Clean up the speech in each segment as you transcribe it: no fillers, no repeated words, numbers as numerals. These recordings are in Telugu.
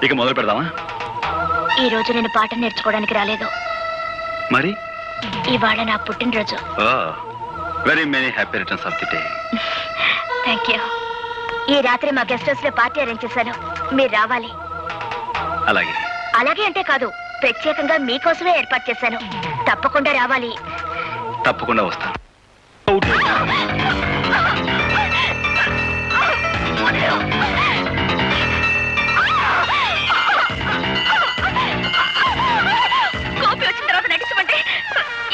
ఇక మొదలు పెడదామా? ఈ రోజు నేను పాఠం నేర్చుకోవడానికి రాలేదు. మరి ఇవాళ నా పుట్టినరోజు. Very many happy returns of the day. Thank you. ఈ రాత్రి మా గెస్ట్ హౌస్ లో పార్టీ అరేంజ్ చేశాను, మీరు రావాలి. అలాగే. అలాగే అంటే కాదు, ప్రత్యేకంగా మీకోసమే ఏర్పాటు చేశాను, తప్పకుండా రావాలి. తప్పకుండా వస్తాను. కోపి వచ్చిన తర్వాత నటించమంటే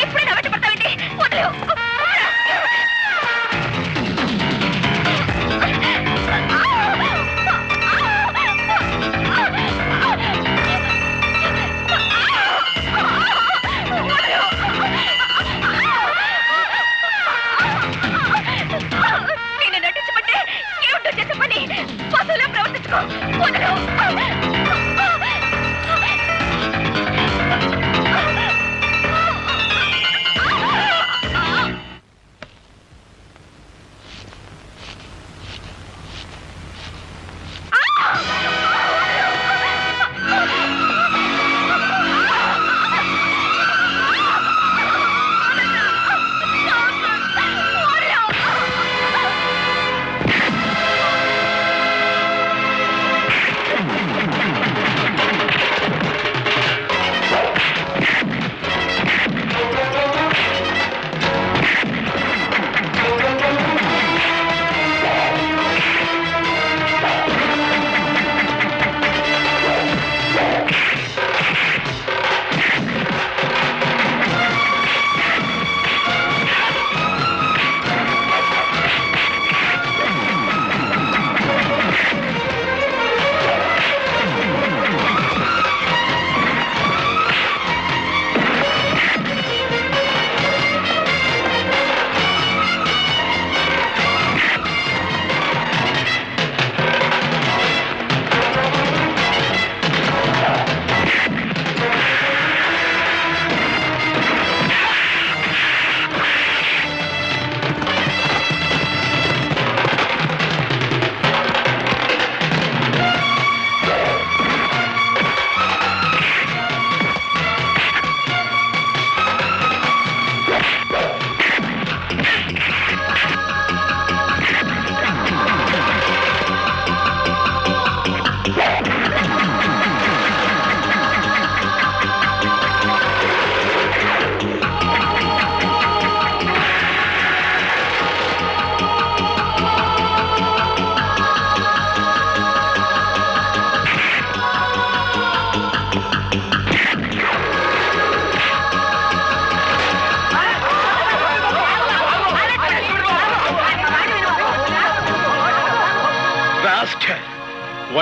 ఇప్పుడే నా వెంట పడతావేంటి? వదిలేవు. నేను నటించమంటే ఏమిటో చేసే పని పశువులా ప్రవర్తించుకో. వదిలేవు.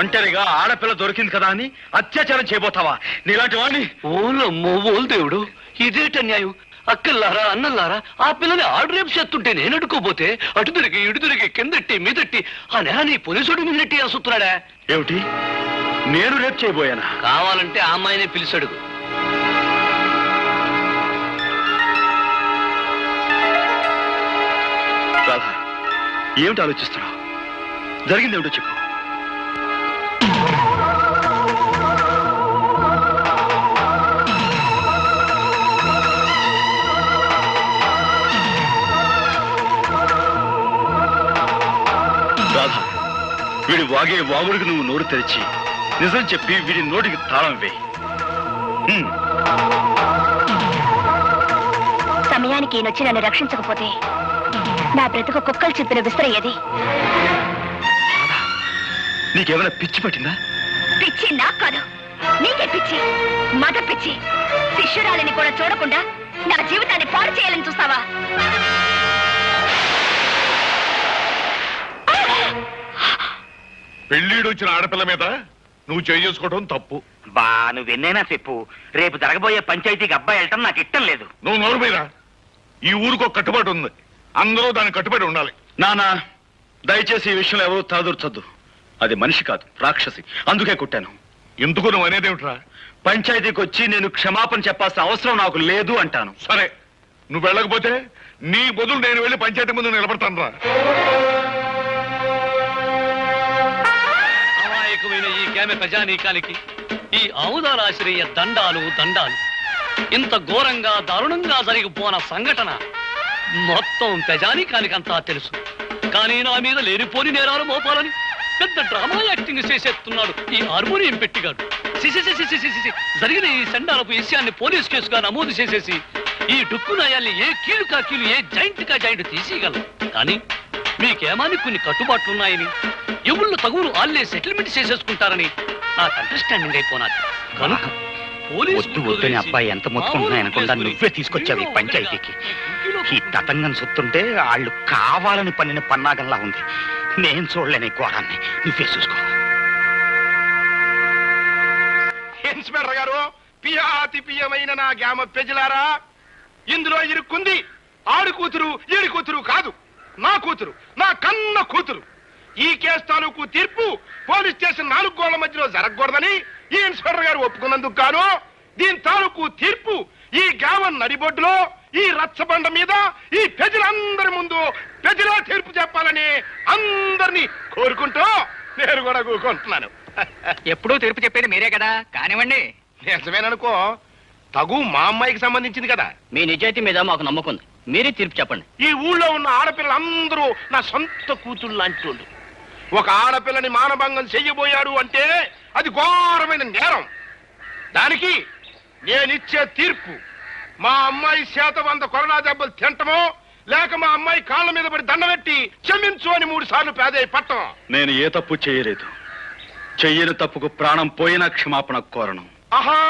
ఒంటరిగా ఆడపిల్ల దొరికింది కదా అని అత్యాచారం చేయబోతావా? నీలాంటి వాడిని. ఓలమ్మో ఓలు దేవుడు, ఇదేట న్యాయం? అక్కల్లారా అన్నల్లారా, ఆ పిల్లని ఆడు రేపు చేస్తుంటే నేను అడుకోపోతే అటు తిరిగి ఇటు తిరిగి కిందట్టి మీదట్టి ఆ నేల నీ పోలీసుడు మీదట్టి అసుతున్నాడా? ఏమిటి, నేను రేపు చేయబోయానా? కావాలంటే ఆ అమ్మాయినే పిలిచాడుగు. రాధా, ఏమిటి ఆలోచిస్తున్నావు? జరిగింది ఏమిటో చెప్పు. రాధా, వీడి వాగే వాగుడికి నువ్వు నోరు తెరిచి నిజం చెప్పి వీడి నోటికి తాళం వేయి. సమయానికి ఈయనొచ్చి నన్ను రక్షించకపోతే నా బ్రతుకు కుక్కలు చెప్పిన విసిరయ్యేది. నీకేమైనా పిచ్చి పట్టిందా? పిచ్చి నాకు కాదు, నీకే పిచ్చి, మగ పిచ్చి. శిష్యురాలిని కూడా చూడకుండా నా జీవితాన్ని పాడు చేయాలని చూస్తావా? పెళ్లిడు వచ్చిన ఆడపిల్ల మీద నువ్వు చేసుకోవడం తప్పు. బా నువ్వెన్నైనా చెప్పు, రేపు జరగబోయే పంచాయతీకి అబ్బాయి వెళ్ళటం నాకు ఇష్టం లేదు. నువ్వు నోరు మీద. ఈ ఊరికి ఒక కట్టుబాటు ఉంది, అందరూ దానికి కట్టుబడి ఉండాలి. నానా, దయచేసి ఈ విషయంలో ఎవరు తలదూర్చొద్దు. అది మనిషి కాదు, రాక్షసి. అందుకే కొట్టాను. ఎందుకు నువ్వు అనేదేమిట్రా? పంచాయతీకి వచ్చి నేను క్షమాపణ చెప్పాల్సిన అవసరం నాకు లేదు అంటాను. సరే, నువ్వు వెళ్ళకపోతే నీ బదులు నేను వెళ్ళి పంచాయతీ ముందు నిలబడతాను రా. అమాయకమైన ఈ ఆమె ప్రజానీకానికి ఈ ఆముదారాశ్రయ దండాలు దండాలు. ఇంత ఘోరంగా దారుణంగా జరిగిపోన సంఘటన మొత్తం ప్రజానీకానికంతా తెలుసు. కానీ నా మీద లేనిపోని నేరాలు మోపాలని పెద్ద డ్రామా యాక్టింగ్ చేసేస్తున్నాడు ఈ హార్మోనియం పెట్టిగాడు. జరిగిన ఈ సండాలపు విషయాన్ని పోలీస్ కేసుగా నమోదు చేసేసి ఈ డుక్కు నయాల్ని ఏ కీలు కా కీలు, ఏ జాయింట్ కా జాయింట్ తీసేయగలం. కానీ మీకేమాని కొన్ని కట్టుబాట్లున్నాయని, ఎవళ్ళు తగులు ఆళ్లే సెటిల్మెంట్ చేసేసుకుంటారని నాకు అండర్స్టాండింగ్ అయిపోనాది. కనుక వద్దని అబ్బాయి ఎంత మొత్తుకుంటున్నాయనకుండా నువ్వే తీసుకొచ్చావు ఈ పంచాయతీకి. ఈ తతంగం సొత్తుంటే వాళ్ళు కావాలని పన్నిన పన్నాగంలా ఉంది. నేను చూడలేని ఘోరాన్ని, నువ్వే చూసుకో. ఇన్స్పెక్టర్ గారు, పియాతి పియమైన నా గ్రామ ప్రజలారా, ఇందులో ఇరుక్కుంది ఆడు కూతురు ఈడి కూతురు కాదు, నా కూతురు, నా కన్న కూతురు. ఈ కేసు తాలూకు తీర్పు పోలీస్ స్టేషన్ 4 గోళ్ల మధ్యలో జరగకూడదని ఈ ఇన్స్పెక్టర్ గారు ఒప్పుకున్నందుకు గాను దీని తాలూకు తీర్పు ఈ గ్రామం నడిబొడ్డులో ఈ రచ్చబండ మీద ఈ ప్రజలందరి ముందు ప్రజలా తీర్పు చెప్పాలని అందరినీ కోరుకుంటూ నేను కూడా కూరుకుంటున్నాను. ఎప్పుడూ తీర్పు చెప్పేది మీరే కదా, కానివ్వండి. నిజమేననుకో, తగు మా అమ్మాయికి సంబంధించింది కదా. మీ నిజాయితీ మీద మాకు నమ్మకం ఉంది, మీరే తీర్పు చెప్పండి. ఈ ఊళ్ళో ఉన్న ఆడపిల్లలందరూ నా సొంత కూతుళ్ళు లాంటి వాళ్ళు. ఒక ఆడపిల్లని మానభంగం చెయ్యబోయాడు అంటే అది ఘోరమైన నేరం. దానికి నేనిచ్చే తీర్పు మా అమ్మాయి చేత 100 కొరడా దెబ్బలు తింటమో, లేక మా అమ్మాయి కాళ్ళ మీద పడి దండబెట్టి క్షమించు అని 3 సార్లు పేదయ్య పట్టం. నేను ఏ తప్పు చేయలేదు. చెయ్యని తప్పుకు ప్రాణం పోయినా క్షమాపణ కోరను. ఆహా,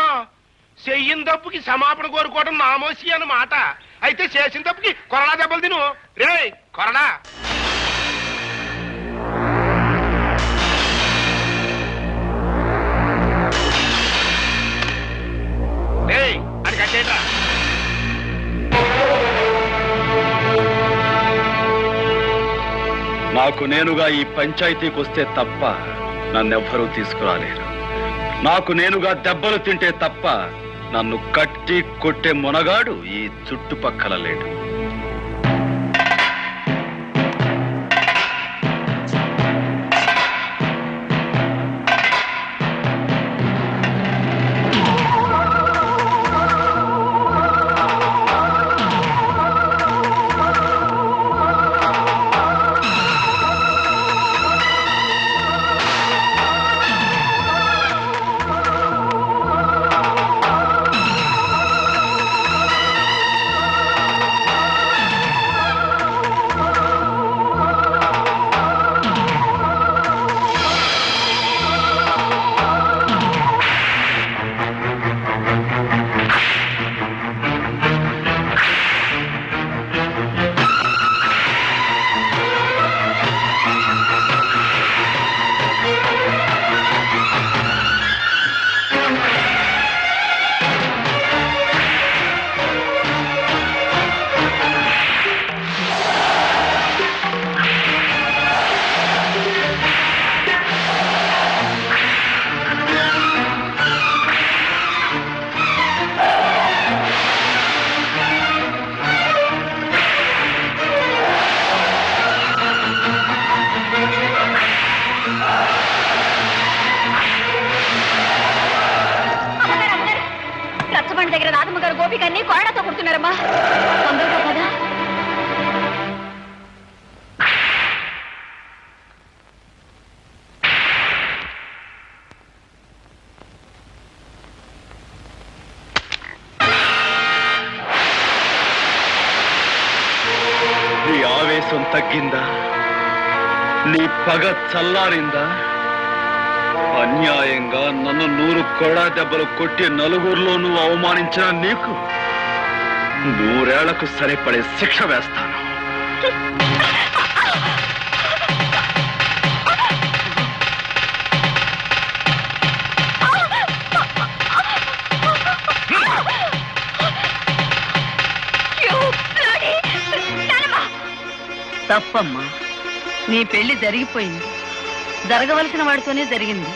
చెయ్యిన తప్పుకి క్షమాపణ కోరుకోవడం నామోసి అన్నమాట. అయితే చేసిన తప్పుకి కొరడా దెబ్బలు తిను. రే కొరడా. అది కట్టేట్రా. నాకు నేనుగా ఈ పంచాయతీకి వస్తే తప్ప నన్నెవ్వరూ తీసుకురాలేరు. నాకు నేనుగా దెబ్బలు తింటే తప్ప నన్ను కట్టి కొట్టే మునగాడు ఈ చుట్టుపక్కల లేడు. దగ్గర రాధమ్మ గారు గోపికన్ని కొరడాతో కొడుతున్నారమ్మా. తొందరగా కదా. నీ ఆవేశం తగ్గిందా? నీ పగ చల్లారిందా? అన్యాయంగా నన్ను 100 కొరడా దెబ్బలు కొట్టి నలుగురిలో నువ్వు అవమానించిన నీకు 100 ఏళ్లకు సరిపడే శిక్ష వేస్తాను. తప్పమ్మా, నీ పెళ్లి జరిగిపోయింది. జరగవలసిన వాడితోనే జరిగింది.